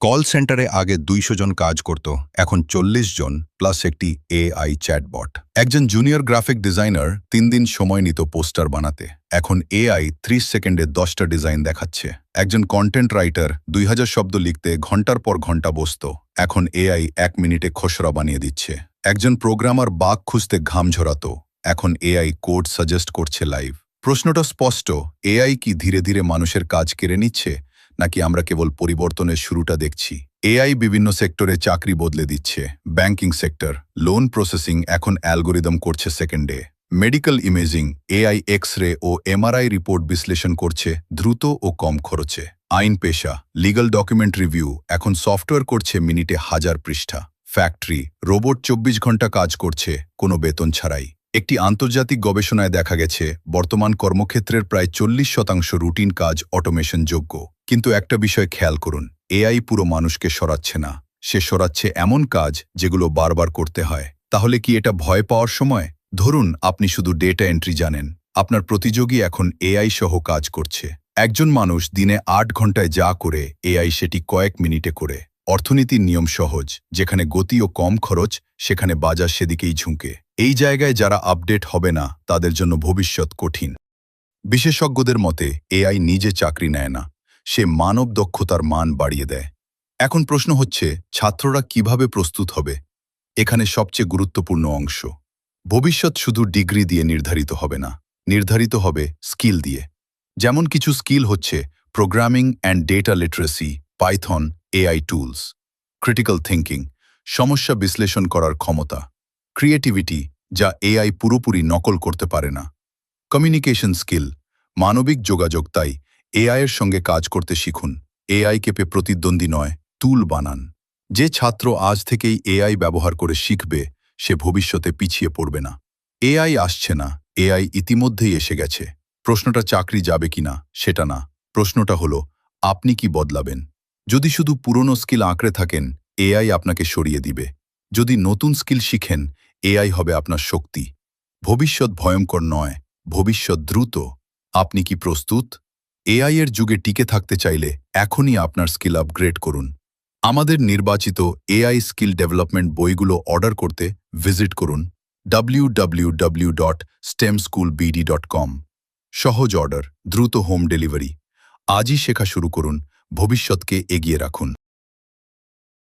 Call সেন্টারে আগে ২০০ জন কাজ করত, এখন ৪০ জন প্লাস একটি এআই চ্যাটবট। একজন জুনিয়র গ্রাফিক ডিজাইনার ৩ দিন সময় নিত পোস্টার বানাতে, এখন এআই ৩০ সেকেন্ডে ১০টা ডিজাইন দেখাচ্ছে। একজন কন্টেন্ট রাইটার ২০০০ শব্দ লিখতে ঘন্টার পর ঘন্টা বসত, এখন এআই ১ মিনিটে খসড়া বানিয়ে দিচ্ছে। একজন প্রোগ্রামার বাগ খুঁজতে ঘাম ঝরাত, এখন এআই কোড সাজেস্ট করছে লাইভ। প্রশ্নটা স্পষ্ট, এআই কি ধীরে ধীরে মানুষের কাজ কেড়ে নিচ্ছে, নাকি আমরা কেবল পরিবর্তনের শুরুটা দেখছি? এআই বিভিন্ন সেক্টরে চাকরি বদলে দিচ্ছে। ব্যাংকিং সেক্টর, লোন প্রসেসিং এখন অ্যালগোরিদম করছে সেকেন্ডে। মেডিকেল ইমেজিং, এআই এক্স-রে ও এমআরআই রিপোর্ট বিশ্লেষণ করছে দ্রুত ও কম খরচে। আইন পেশা, লিগ্যাল ডকুমেন্ট রিভিউ এখন সফটওয়্যার করছে মিনিটে ১০০০ পৃষ্ঠা। ফ্যাক্টরি, রোবট ২৪ ঘন্টা কাজ করছে কোনো বেতন ছাড়াই। একটি আন্তর্জাতিক গবেষণায় দেখা গেছে বর্তমান কর্মক্ষেত্রের প্রায় ৪০% রুটিন কাজ অটোমেশন যোগ্য। কিন্তু একটা বিষয় খেয়াল করুন, এআই পুরো মানুষকে সরাচ্ছে না, সে সরাচ্ছে এমন কাজ যেগুলো বারবার করতে হয়। তাহলে কি এটা ভয় পাওয়ার সময়? ধরুন আপনি শুধু ডেটা এন্ট্রি জানেন, আপনার প্রতিযোগী এখন এআই সহ কাজ করছে। একজন মানুষ দিনে ৮ ঘন্টায় যা করে, এআই সেটি কয়েক মিনিটে করে। অর্থনীতির নিয়ম সহজ, যেখানে গতি ও কম খরচ, সেখানে বাজার সেদিকেই ঝুঁকে। এই জায়গায় যারা আপডেট হবে না, তাদের জন্য ভবিষ্যৎ কঠিন। বিশেষজ্ঞদের মতে এআই নিজে চাকরি নেয় না, সে মানব দক্ষতার মান বাড়িয়ে দেয়। এখন প্রশ্ন হচ্ছে, ছাত্ররা কিভাবে প্রস্তুত হবে? এখানে সবচেয়ে গুরুত্বপূর্ণ অংশ। ভবিষ্যৎ শুধু ডিগ্রি দিয়ে নির্ধারিত হবে না, নির্ধারিত হবে স্কিল দিয়ে। যেমন কিছু স্কিল হচ্ছে programming and data literacy, Python, AI tools. Critical thinking, সমস্যা বিশ্লেষণ করার ক্ষমতা। ক্রিয়েটিভিটি, যা এআই পুরোপুরি নকল করতে পারে না। কমিউনিকেশন স্কিল, মানবিক যোগাযোগ। তাই এআইয়ের সঙ্গে কাজ করতে শিখুন। এআইকে প্রতিদ্বন্দ্বী নয়, টুল বানান। যে ছাত্র আজ থেকেই এআই ব্যবহার করে শিখবে, সে ভবিষ্যতে পিছিয়ে পড়বে না। এআই আসছে না, এআই ইতিমধ্যেই এসে গেছে। প্রশ্নটা চাকরি যাবে কিনা সেটা না, প্রশ্নটা হলো আপনি কি বদলাবেন। যদি শুধু পুরনো স্কিল আঁকড়ে থাকেন, এআই আপনাকে সরিয়ে দিবে। যদি নতুন স্কিল শিখেন, এআই হবে আপনার শক্তি। ভবিষ্যৎ ভয়ঙ্কর নয়, ভবিষ্যৎ দ্রুত। আপনি কি প্রস্তুত? এআই এর যুগে টিকে থাকতে চাইলে এখনই আপনার স্কিল আপগ্রেড করুন। আমাদের নির্বাচিত এআই স্কিল ডেভেলপমেন্ট বইগুলো অর্ডার করতে ভিজিট করুন www.stemschoolbd.com। সহজ অর্ডার, দ্রুত হোম ডেলিভারি। আজই শেখা শুরু করুন, ভবিষ্যৎকে এগিয়ে রাখুন।